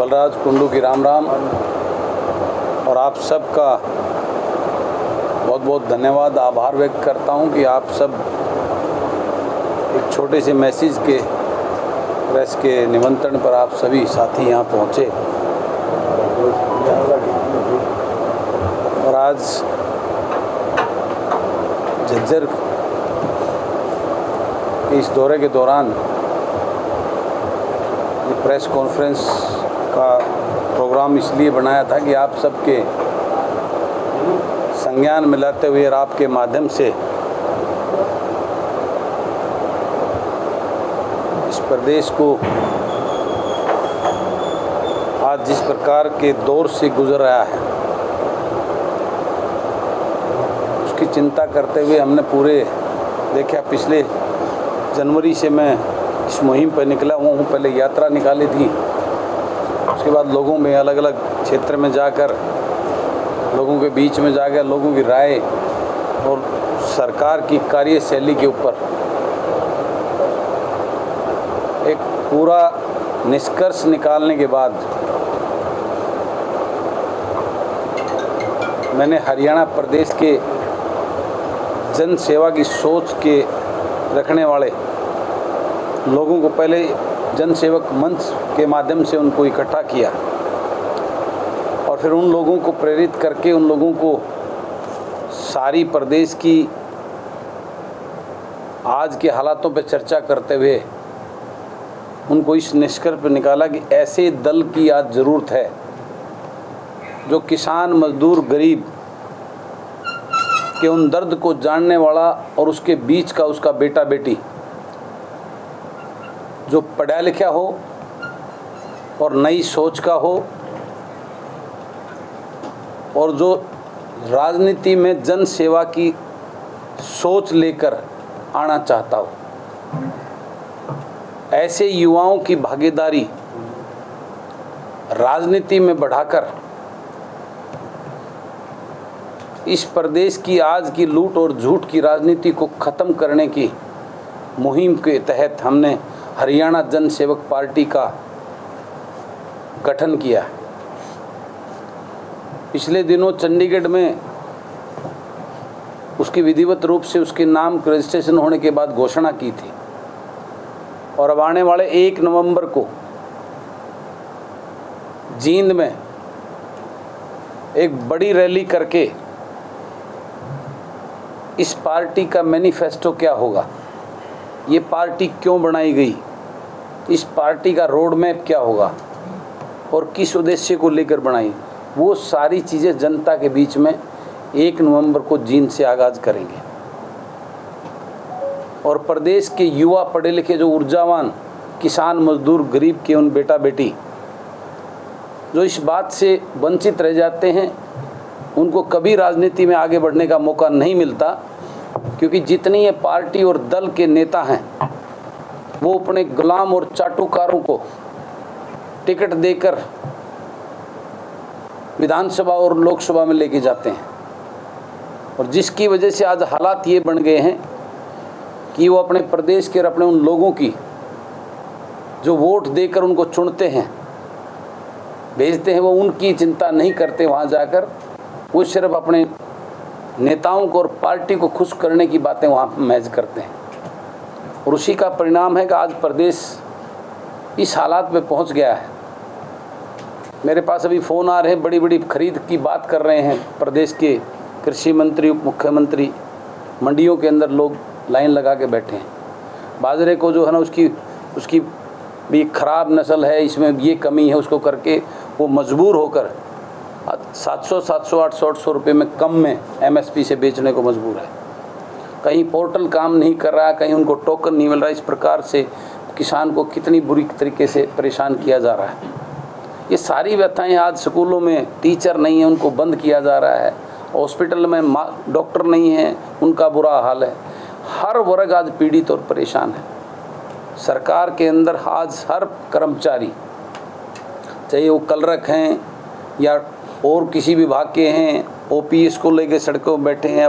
बलराज कुंडू की राम राम। और आप सबका बहुत बहुत धन्यवाद, आभार व्यक्त करता हूं कि आप सब एक छोटे से मैसेज के प्रेस के निमंत्रण पर आप सभी साथी यहां पहुंचे। और आज झज्जर के इस दौरे के दौरान ये प्रेस कॉन्फ्रेंस का प्रोग्राम इसलिए बनाया था कि आप सबके संज्ञान में लाते हुए और आपके माध्यम से इस प्रदेश को आज जिस प्रकार के दौर से गुजर रहा है उसकी चिंता करते हुए हमने पूरे देखा। पिछले जनवरी से मैं इस मुहिम पर निकला हुआ हूँ। पहले यात्रा निकाली थी, उसके बाद लोगों में अलग अलग क्षेत्र में जाकर लोगों के बीच में जाकर लोगों की राय और सरकार की कार्यशैली के ऊपर एक पूरा निष्कर्ष निकालने के बाद मैंने हरियाणा प्रदेश के जन सेवा की सोच के रखने वाले लोगों को पहले जन सेवक मंच के माध्यम से उनको इकट्ठा किया और फिर उन लोगों को प्रेरित करके उन लोगों को सारी प्रदेश की आज के हालातों पर चर्चा करते हुए उनको इस निष्कर्ष पर निकाला कि ऐसे दल की आज ज़रूरत है जो किसान, मजदूर, गरीब के उन दर्द को जानने वाला और उसके बीच का उसका बेटा बेटी जो पढ़ा लिखा हो और नई सोच का हो और जो राजनीति में जन सेवा की सोच लेकर आना चाहता हो। ऐसे युवाओं की भागीदारी राजनीति में बढ़ाकर इस प्रदेश की आज की लूट और झूठ की राजनीति को ख़त्म करने की मुहिम के तहत हमने हरियाणा जन सेवक पार्टी का गठन किया। पिछले दिनों चंडीगढ़ में उसकी विधिवत रूप से उसके नाम रजिस्ट्रेशन होने के बाद घोषणा की थी और अब आने वाले 1 नवंबर को जींद में एक बड़ी रैली करके इस पार्टी का मैनिफेस्टो क्या होगा, ये पार्टी क्यों बनाई गई, इस पार्टी का रोड मैप क्या होगा और किस उद्देश्य को लेकर बनाई, वो सारी चीज़ें जनता के बीच में 1 नवंबर को जींद से आगाज़ करेंगे। और प्रदेश के युवा पढ़े लिखे जो ऊर्जावान किसान, मजदूर, गरीब के उन बेटा बेटी जो इस बात से वंचित रह जाते हैं, उनको कभी राजनीति में आगे बढ़ने का मौका नहीं मिलता, क्योंकि जितनी ये पार्टी और दल के नेता हैं वो अपने गुलाम और चाटुकारों को टिकट देकर विधानसभा और लोकसभा में लेके जाते हैं और जिसकी वजह से आज हालात ये बन गए हैं कि वो अपने प्रदेश के और अपने उन लोगों की जो वोट देकर उनको चुनते हैं, भेजते हैं, वो उनकी चिंता नहीं करते। वहाँ जाकर वो सिर्फ अपने नेताओं को और पार्टी को खुश करने की बातें वहाँ महज करते हैं और उसी का परिणाम है कि आज प्रदेश इस हालात में पहुँच गया है। मेरे पास अभी फ़ोन आ रहे हैं, बड़ी बड़ी खरीद की बात कर रहे हैं प्रदेश के कृषि मंत्री, उप मुख्यमंत्री। मंडियों के अंदर लोग लाइन लगा के बैठे हैं। बाजरे को जो है ना उसकी भी ख़राब नस्ल है, इसमें ये कमी है, उसको करके वो मजबूर होकर 700, 800 रुपये में कम में MSP से बेचने को मजबूर है। कहीं पोर्टल काम नहीं कर रहा, कहीं उनको टोकन नहीं मिल रहा। इस प्रकार से किसान को कितनी बुरी तरीके से परेशान किया जा रहा है। ये सारी व्यथाएं आज स्कूलों में टीचर नहीं है, उनको बंद किया जा रहा है। हॉस्पिटल में डॉक्टर नहीं है, उनका बुरा हाल है। हर वर्ग आज पीड़ित और परेशान है। सरकार के अंदर आज हर कर्मचारी, चाहे वो कलरक हैं या और किसी विभाग के हैं, OPS को लेके सड़कों में बैठे हैं,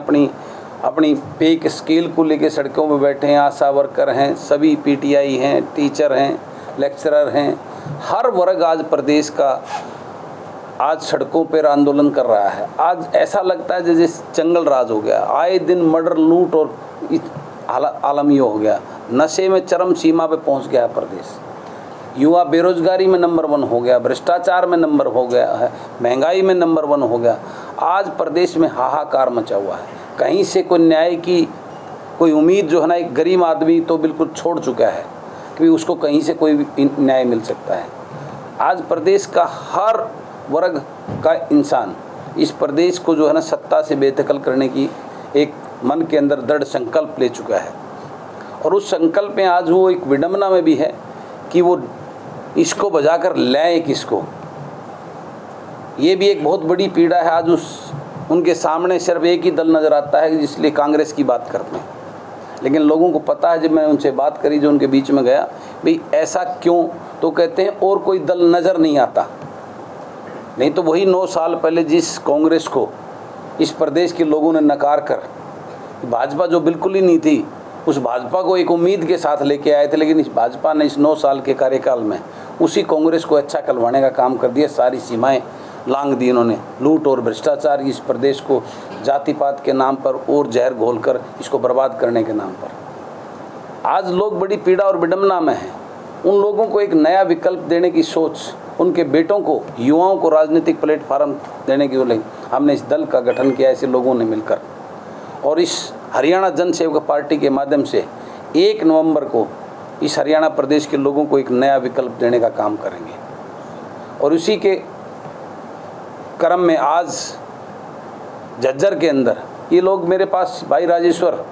अपनी पे स्केल को लेके सड़कों में बैठे हैं, आशा वर्कर हैं, सभी PTI हैं, टीचर हैं, लेक्चरर हैं, हर वर्ग आज प्रदेश का आज सड़कों पर आंदोलन कर रहा है। आज ऐसा लगता है जैसे जंगल राज हो गया, आए दिन मर्डर, लूट और आलम ये हो गया, नशे में चरम सीमा पे पहुंच गया है प्रदेश। युवा बेरोजगारी में नंबर 1 हो गया, भ्रष्टाचार में नंबर हो गया है, महंगाई में नंबर 1 हो गया। आज प्रदेश में हाहाकार मचा हुआ है। कहीं से कोई न्याय की कोई उम्मीद जो है ना, एक गरीब आदमी तो बिल्कुल छोड़ चुका है कि उसको कहीं से कोई भी न्याय मिल सकता है। आज प्रदेश का हर वर्ग का इंसान इस प्रदेश को जो है ना सत्ता से बेदखल करने की एक मन के अंदर दृढ़ संकल्प ले चुका है। और उस संकल्प में आज वो एक विडंबना में भी है कि वो इसको बजाकर लाए किसको। ये भी एक बहुत बड़ी पीड़ा है। आज उनके सामने सिर्फ एक ही दल नज़र आता है, इसलिए कांग्रेस की बात करते हैं। लेकिन लोगों को पता है, जब मैंने उनसे बात करी, जो उनके बीच में गया, भाई ऐसा क्यों, तो कहते हैं और कोई दल नज़र नहीं आता। नहीं तो वही 9 साल पहले जिस कांग्रेस को इस प्रदेश के लोगों ने नकार कर, भाजपा जो बिल्कुल ही नहीं थी, उस भाजपा को एक उम्मीद के साथ लेके आए थे, लेकिन इस भाजपा ने इस 9 साल के कार्यकाल में उसी कांग्रेस को अच्छा करवाने का काम कर दिया। सारी सीमाएं लांघ दी इन्होंने। लूट और भ्रष्टाचार इस प्रदेश को जाति पात के नाम पर और जहर घोलकर इसको बर्बाद करने के नाम पर आज लोग बड़ी पीड़ा और विडंबना में हैं। उन लोगों को एक नया विकल्प देने की सोच, उनके बेटों को, युवाओं को राजनीतिक प्लेटफार्म देने की लिए हमने इस दल का गठन किया, ऐसे लोगों ने मिलकर। और इस हरियाणा जन सेवक पार्टी के माध्यम से 1 नवंबर को इस हरियाणा प्रदेश के लोगों को एक नया विकल्प देने का काम करेंगे। और उसी के क्रम में आज झज्जर के अंदर ये लोग मेरे पास, भाई राजेश्वर,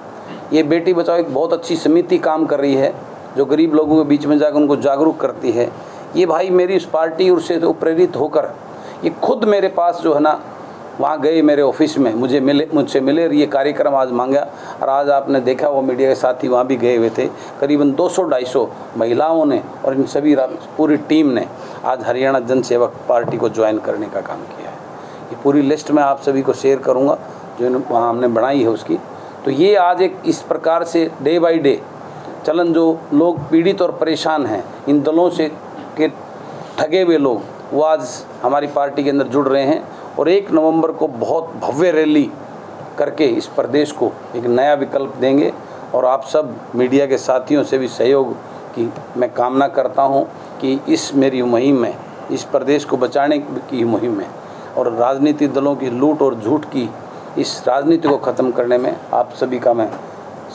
ये बेटी बचाओ एक बहुत अच्छी समिति काम कर रही है, जो गरीब लोगों के बीच में जाकर उनको जागरूक करती है। ये भाई मेरी उस पार्टी और से तो प्रेरित होकर ये खुद मेरे पास जो है ना वहाँ गए, मेरे ऑफिस में मुझसे मिले और ये कार्यक्रम आज मांगा। और आज आपने देखा, वो मीडिया के साथी वहाँ भी गए हुए थे। करीबन 200-250 महिलाओं ने और इन सभी पूरी टीम ने आज हरियाणा जन सेवक पार्टी को ज्वाइन करने का काम किया है। ये पूरी लिस्ट मैं आप सभी को शेयर करूँगा जो वहाँ हमने बनाई है उसकी। तो ये आज एक इस प्रकार से डे बाई डे चलन, जो लोग पीड़ित और परेशान हैं, इन दलों से के ठगे हुए लोग, वो आज हमारी पार्टी के अंदर जुड़ रहे हैं। और 1 नवंबर को बहुत भव्य रैली करके इस प्रदेश को एक नया विकल्प देंगे। और आप सब मीडिया के साथियों से भी सहयोग की मैं कामना करता हूं कि इस मेरी मुहिम में, इस प्रदेश को बचाने की मुहिम में और राजनीतिक दलों की लूट और झूठ की इस राजनीति को ख़त्म करने में आप सभी का मैं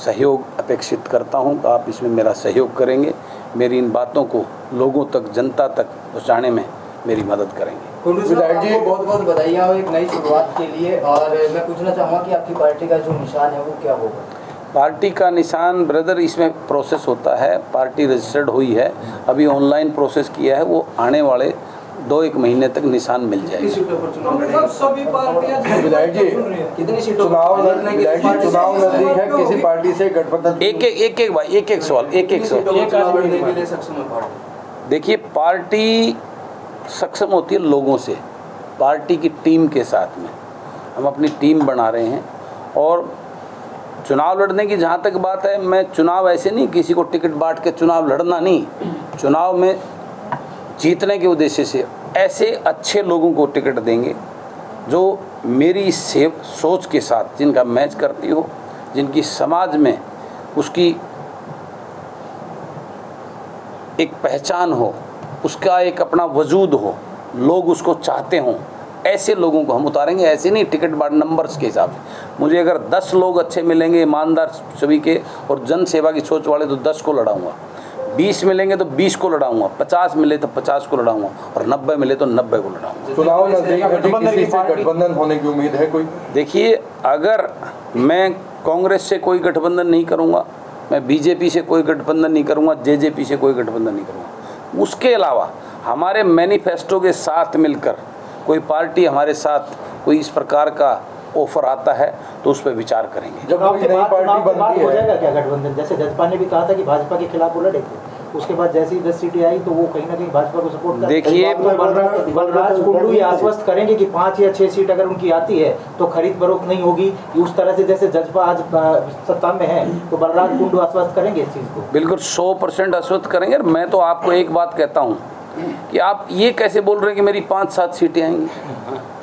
सहयोग अपेक्षित करता हूं। आप इसमें मेरा सहयोग करेंगे, मेरी इन बातों को लोगों तक, जनता तक पहुँचाने में मेरी मदद करेंगे। विधायक जी, बहुत बहुत बधाइयाँ एक नई शुरुआत के लिए। और मैं पूछना चाहूँगा कि आपकी पार्टी का जो निशान है वो क्या होगा? पार्टी का निशान ब्रदर, इसमें प्रोसेस होता है। पार्टी रजिस्टर्ड हुई है, अभी ऑनलाइन प्रोसेस किया है, वो आने वाले 2-1 महीने तक निशान मिल जाएगा। सभी पार्टियां विधायक जी कितनी सीटों चुनाव नजदीक है, किसी पार्टी से गठबंधन? एक सवाल देखिए, पार्टी सक्षम होती है लोगों से, पार्टी की टीम के साथ में। हम अपनी टीम बना रहे हैं। और चुनाव लड़ने की जहाँ तक बात है, मैं चुनाव ऐसे नहीं किसी को टिकट बांट के चुनाव लड़ना नहीं, चुनाव में जीतने के उद्देश्य से ऐसे अच्छे लोगों को टिकट देंगे जो मेरी सोच के साथ, जिनका मैच करती हो, जिनकी समाज में उसकी एक पहचान हो, उसका एक अपना वजूद हो, लोग उसको चाहते हों, ऐसे लोगों को हम उतारेंगे। ऐसे नहीं टिकट बांट नंबर्स के हिसाब से। मुझे अगर 10 लोग अच्छे मिलेंगे, ईमानदार सभी के और जन सेवा की सोच वाले, तो 10 को लड़ाऊंगा। 20 मिलेंगे तो 20 को लड़ाऊंगा, 50 मिले तो 50 को लड़ाऊंगा, और 90 मिले तो 90 को लड़ाऊंगा। चुनाव नजदीक है, किसी से गठबंधन होने की उम्मीद है कोई? देखिए, अगर मैं कांग्रेस से कोई गठबंधन नहीं करूंगा, मैं बीजेपी से कोई गठबंधन नहीं करूंगा, जेजेपी से कोई गठबंधन नहीं करूंगा। उसके अलावा हमारे मैनिफेस्टो के साथ मिलकर कोई पार्टी हमारे साथ कोई इस प्रकार का ऑफर आता है तो उस पर विचार करेंगे। जब कोई नई पार्टी बनती है, हो जाएगा क्या गठबंधन? जैसे जजपा ने भी कहा था कि भाजपा के खिलाफ वो लड़े थे, उसके बाद जैसे ही 10 सीटें आई तो वो कहीं ना कहीं भाजपा को सपोर्ट कर। देखिए, बलराज कुंडू ये आश्वस्त करेंगे कि 5 या 6 सीट अगर उनकी आती है तो खरीद फरोख्त नहीं होगी, उस तरह से जैसे जजपा आज सत्ता में है, तो बलराज कुंडू आश्वस्त करेंगे इस चीज़ को? बिल्कुल 100% आश्वस्त करेंगे। मैं तो आपको एक बात कहता हूँ कि आप ये कैसे बोल रहे हैं कि मेरी 5-7 सीटें आएंगी।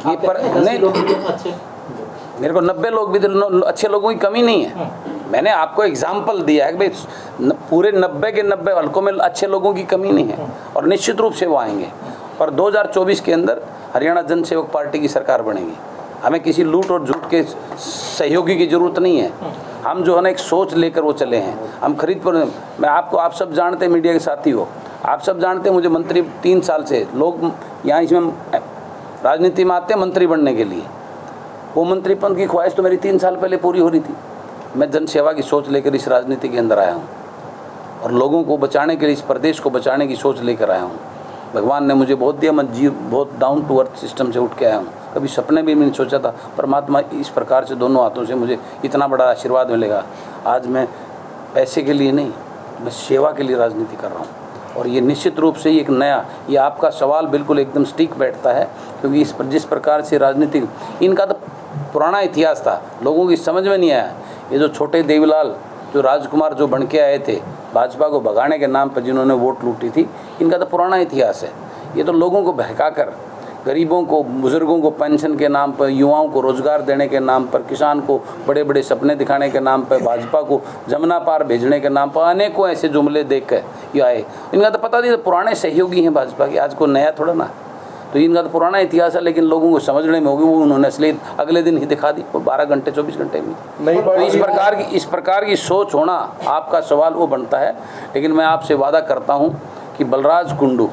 ये पर नहीं, मेरे को 90 लोग भी अच्छे लोगों की कमी नहीं है। मैंने आपको एग्जाम्पल दिया है कि भाई पूरे 90 के 90 हल्कों में अच्छे लोगों की कमी नहीं है, और निश्चित रूप से वो आएंगे। और 2024 के अंदर हरियाणा जनसेवक पार्टी की सरकार बनेगी। हमें किसी लूट और झूठ के सहयोगी की जरूरत नहीं है। हम जो है ना एक सोच लेकर वो चले हैं। हम खरीद पर, मैं आपको, आप सब जानते हैं, मीडिया के साथी हो, आप सब जानते हैं मुझे मंत्री 3 साल से लोग यहाँ इसमें राजनीति में आते हैं मंत्री बनने के लिए। वो मंत्रीपद की ख्वाहिश तो मेरी 3 साल पहले पूरी हो रही थी। मैं जनसेवा की सोच लेकर इस राजनीति के अंदर आया हूँ और लोगों को बचाने के लिए, इस प्रदेश को बचाने की सोच लेकर आया हूँ। भगवान ने मुझे बहुत दिया, मैं बहुत डाउन टू अर्थ सिस्टम से उठ के आया हूँ। कभी सपने भी नहीं सोचा था परमात्मा इस प्रकार से दोनों हाथों से मुझे इतना बड़ा आशीर्वाद मिलेगा। आज मैं पैसे के लिए नहीं, मैं सेवा के लिए राजनीति कर रहा हूँ। और ये निश्चित रूप से एक नया, ये आपका सवाल बिल्कुल एकदम सटीक बैठता है, क्योंकि इस पर जिस प्रकार से राजनीति, इनका तो पुराना इतिहास था, लोगों की समझ में नहीं आया। ये जो छोटे देवीलाल, जो राजकुमार जो बन के आए थे भाजपा को भगाने के नाम पर, जिन्होंने वोट लूटी थी, इनका तो पुराना इतिहास है। ये तो लोगों को बहकाकर, गरीबों को, बुजुर्गों को पेंशन के नाम पर, युवाओं को रोजगार देने के नाम पर, किसान को बड़े बड़े सपने दिखाने के नाम पर, भाजपा को जमुना पार भेजने के नाम पर अनेकों ऐसे जुमले देख कर ये आए। इनका तो पता नहीं, तो पुराने सहयोगी हैं भाजपा के, आज को नया थोड़ा ना। तो इनका तो पुराना इतिहास है, लेकिन लोगों को समझने में होगी, वो उन्होंने इसलिए अगले दिन ही दिखा दी, वो 12 घंटे 24 घंटे में। नहीं, तो इस प्रकार की सोच होना, आपका सवाल वो बनता है। लेकिन मैं आपसे वादा करता हूँ कि बलराज कुंडू,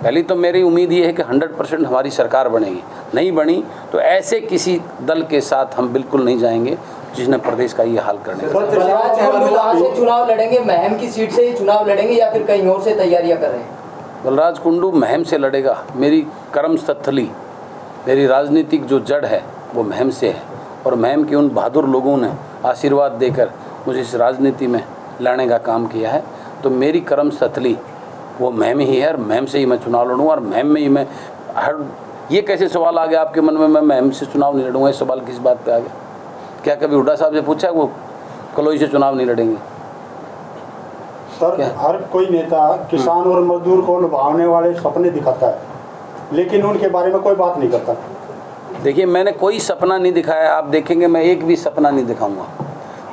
पहली तो मेरी उम्मीद ये है कि 100% हमारी सरकार बनेगी। नहीं बनी तो ऐसे किसी दल के साथ हम बिल्कुल नहीं जाएंगे जिसने प्रदेश का ये हाल करने का। बलराज कुंडू कहाँ से चुनाव लड़ेंगे? महम की सीट से ही चुनाव लड़ेंगे या फिर कहीं और से तैयारियां कर रहे हैं? बलराज कुंडू महम से लड़ेगा। मेरी कर्मस्थली, मेरी राजनीतिक जो जड़ है वो महम से है, और महम के उन बहादुर लोगों ने आशीर्वाद देकर मुझे इस राजनीति में लाने का काम किया है। तो मेरी कर्मस्थली वो महम ही है, और महम से ही मैं चुनाव लड़ूंगा। और महम में ही मैं ये कैसे सवाल आ गया आपके मन में, मैं महम से चुनाव नहीं लड़ूंगा? ये सवाल किस बात पे आ गया? क्या कभी हुड्डा साहब से पूछा वो कलोई से चुनाव नहीं लड़ेंगे? सर, हर कोई नेता किसान और मजदूर को लुभाने वाले सपने दिखाता है, लेकिन उनके बारे में कोई बात नहीं करता। देखिए, मैंने कोई सपना नहीं दिखाया। आप देखेंगे मैं एक भी सपना नहीं दिखाऊंगा।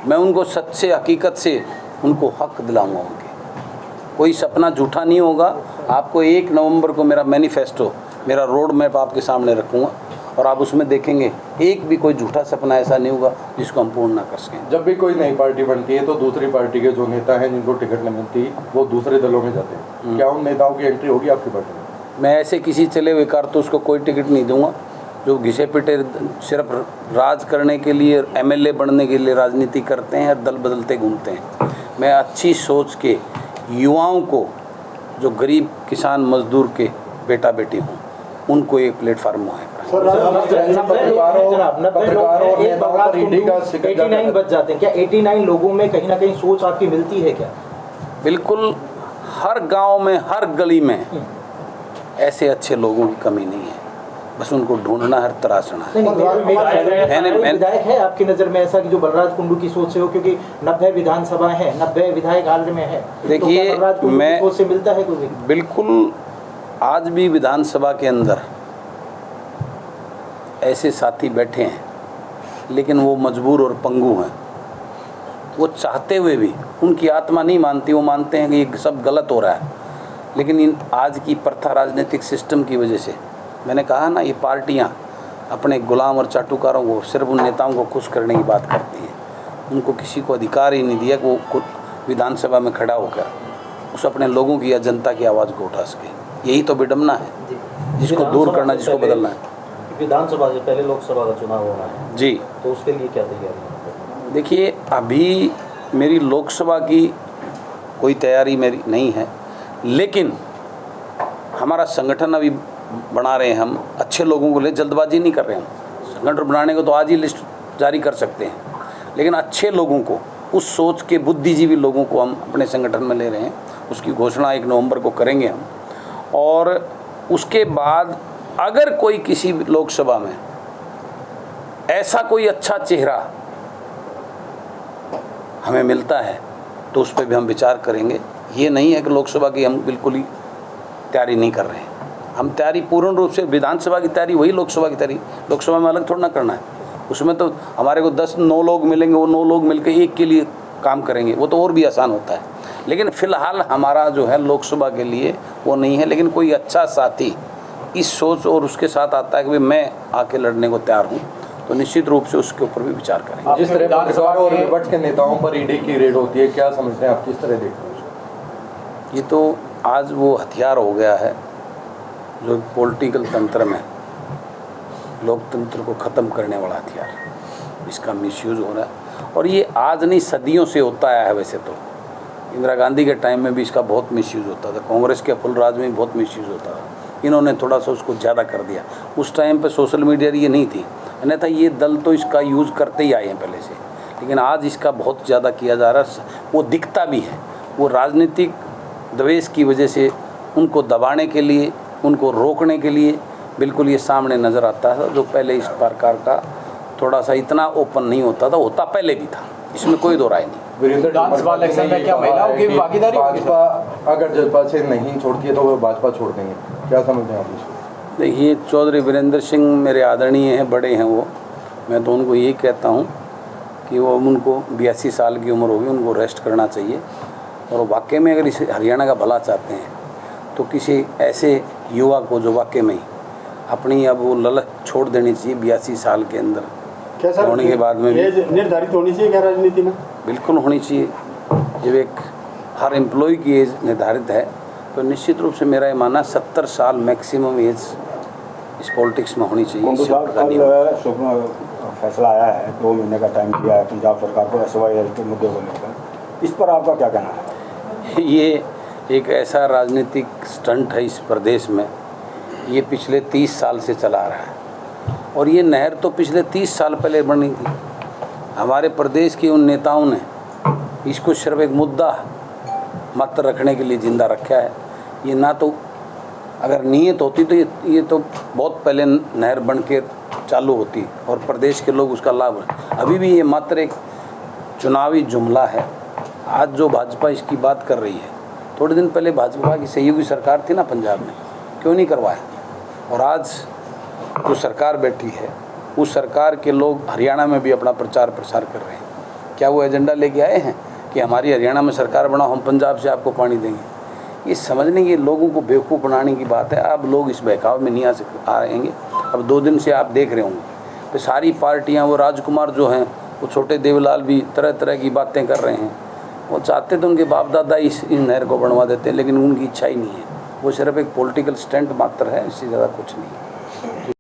मैं उनको सच से, हकीकत से उनको हक दिलाऊंगा। उनके कोई सपना झूठा नहीं होगा। आपको 1 नवंबर को मेरा मैनिफेस्टो, मेरा रोड मैप आपके सामने रखूँगा, और आप उसमें देखेंगे एक भी कोई झूठा सपना ऐसा नहीं होगा जिसको हम पूर्ण ना कर सकें। जब भी कोई नई पार्टी बनती है तो दूसरी पार्टी के जो नेता हैं जिनको टिकट नहीं मिलती वो दूसरे दलों में जाते हैं। क्या उन नेताओं की एंट्री होगी आपकी पार्टी में? मैं ऐसे किसी चले हुए कारतूस को कोई टिकट नहीं दूंगा जो घिसे पिटे सिर्फ राज करने के लिए, MLA बनने के लिए राजनीति करते हैं और दल बदलते घूमते हैं। मैं अच्छी सोच के युवाओं को, जो गरीब किसान मजदूर के बेटा बेटी हों, उनको एक प्लेटफार्म है। 89 बच जाते हैं क्या? 89 लोगों में कहीं ना कहीं सोच आपकी मिलती है क्या? बिल्कुल, हर गांव में, हर गली में ऐसे अच्छे लोगों की कमी नहीं है, बस उनको ढूंढना है, तराशना है। विधायक है आपकी नज़र में ऐसा कि जो बलराज कुंडू की सोच से हो? क्योंकि 90 विधानसभा है, 90 विधायक हाल में है। देखिए, तो मैं सोच से मिलता है कोई? बिल्कुल, आज भी विधानसभा के अंदर ऐसे साथी बैठे हैं, लेकिन वो मजबूर और पंगु हैं। वो चाहते हुए भी उनकी आत्मा नहीं मानती, वो मानते हैं कि ये सब गलत हो रहा है। लेकिन इन आज की प्रथा राजनीतिक सिस्टम की वजह से, मैंने कहा ना, ये पार्टियां अपने गुलाम और चाटुकारों को, सिर्फ उन नेताओं को खुश करने की बात करती हैं। उनको किसी को अधिकार ही नहीं दिया कि वो विधानसभा में खड़ा होकर उस अपने लोगों की या जनता की आवाज़ को उठा सके। यही तो विडम्बना है जिसको दूर करना, जिसको बदलना है। विधानसभा से पहले लोकसभा का चुनाव होना है जी, तो उसके लिए क्या तैयारी है? देखिए, अभी मेरी लोकसभा की कोई तैयारी मेरी नहीं है, लेकिन हमारा संगठन अभी बना रहे हैं। हम अच्छे लोगों को ले, जल्दबाजी नहीं कर रहे हैं। संगठन बनाने को तो आज ही लिस्ट जारी कर सकते हैं, लेकिन अच्छे लोगों को, उस सोच के बुद्धिजीवी लोगों को हम अपने संगठन में ले रहे हैं। उसकी घोषणा 1 नवंबर को करेंगे हम। और उसके बाद अगर कोई किसी लोकसभा में ऐसा कोई अच्छा चेहरा हमें मिलता है तो उस पर भी हम विचार करेंगे। ये नहीं है कि लोकसभा की हम बिल्कुल ही तैयारी नहीं कर रहे हैं। हम तैयारी पूर्ण रूप से विधानसभा की तैयारी वही लोकसभा की तैयारी, लोकसभा में अलग थोड़ा ना करना है। उसमें तो हमारे को 9 लोग मिलेंगे, वो 9 लोग मिलकर एक के लिए काम करेंगे, वो तो और भी आसान होता है। लेकिन फिलहाल हमारा जो है लोकसभा के लिए वो नहीं है। लेकिन कोई अच्छा साथी इस सोच और उसके साथ आता है कि भाई मैं आके लड़ने को तैयार हूँ, तो निश्चित रूप से उसके ऊपर भी विचार करेंगे। जिस तरह पत्रकार और विपक्ष के नेताओं पर ईडी की रेड होती है, क्या समझते हैं आप, किस तरह देखते हैं? ये तो आज वो हथियार हो गया है जो पॉलिटिकल तंत्र में लोकतंत्र को ख़त्म करने वाला हथियार, इसका मिसयूज़ हो रहा है। और ये आज नहीं, सदियों से होता आया है। वैसे तो इंदिरा गांधी के टाइम में भी इसका बहुत मिसयूज़ होता था, कांग्रेस के फुलराज में भी बहुत मिसयूज़ होता था। इन्होंने थोड़ा सा उसको ज़्यादा कर दिया। उस टाइम पे सोशल मीडिया ये नहीं थी, अन्यथा ये दल तो इसका यूज़ करते ही आए हैं पहले से। लेकिन आज इसका बहुत ज़्यादा किया जा रहा है, वो दिखता भी है। वो राजनीतिक द्वेष की वजह से उनको दबाने के लिए, उनको रोकने के लिए बिल्कुल ये सामने नज़र आता है। जो पहले इस प्रकार का थोड़ा सा इतना ओपन नहीं होता था, होता पहले भी था, इसमें कोई दो राय नहीं। विधानसभा इलेक्शन में क्या महिलाओं की भागीदारी होगी? भाजपा अगर जजपा से नहीं छोड़ती है तो वो भाजपा छोड़ देंगे, क्या समझते हैं आप इसको? देखिए, चौधरी वीरेंद्र सिंह मेरे आदरणीय हैं, बड़े हैं वो। मैं तो उनको यही कहता हूँ कि वो, उनको 82 साल की उम्र होगी, उनको रेस्ट करना चाहिए। और वाकई में अगर इस हरियाणा का भला चाहते हैं तो किसी ऐसे युवा को जो वाकई में अपनी अब वो ललच छोड़ देनी चाहिए 82 साल के अंदर क्या सर होने के बाद में भी एज निर्धारित होनी चाहिए क्या राजनीति में? बिल्कुल होनी चाहिए। जब एक हर एम्प्लॉय की एज निर्धारित है तो निश्चित रूप से मेरा ये मानना 70 साल मैक्सिमम एज इस पॉलिटिक्स में होनी चाहिए। कल फैसला आया है, 2 महीने का टाइम दिया है पंजाब सरकार को SYL के मुद्दे को लेकर, इस पर आपका क्या कहना है? ये एक ऐसा राजनीतिक स्टंट है इस प्रदेश में, ये पिछले 30 साल से चला आ रहा है। और ये नहर तो पिछले 30 साल पहले बनी थी। हमारे प्रदेश के उन नेताओं ने इसको सिर्फ एक मुद्दा मात्र रखने के लिए जिंदा रखा है। ये ना तो अगर नीयत होती तो ये तो बहुत पहले नहर बन के चालू होती और प्रदेश के लोग उसका लाभ। अभी भी ये मात्र एक चुनावी जुमला है। आज जो भाजपा इसकी बात कर रही है, थोड़े दिन पहले भाजपा की सहयोगी सरकार थी ना पंजाब में, क्यों नहीं करवाया? और आज जो सरकार बैठी है, उस सरकार के लोग हरियाणा में भी अपना प्रचार प्रसार कर रहे हैं। क्या वो एजेंडा लेके आए हैं कि हमारी हरियाणा में सरकार बनाओ, हम पंजाब से आपको पानी देंगे? ये समझने की, लोगों को बेवकूफ़ बनाने की बात है। अब लोग इस बहकाव में नहीं आएंगे। अब 2 दिन से आप देख रहे होंगे तो सारी पार्टियां, वो राजकुमार जो हैं, वो छोटे देवलाल भी तरह तरह की बातें कर रहे हैं। वो चाहते तो उनके बाप दादा इस नहर को बनवा देते, लेकिन उनकी इच्छा ही नहीं है। वो सिर्फ एक पॉलिटिकल स्टंट मात्र है, इससे ज़्यादा कुछ नहीं।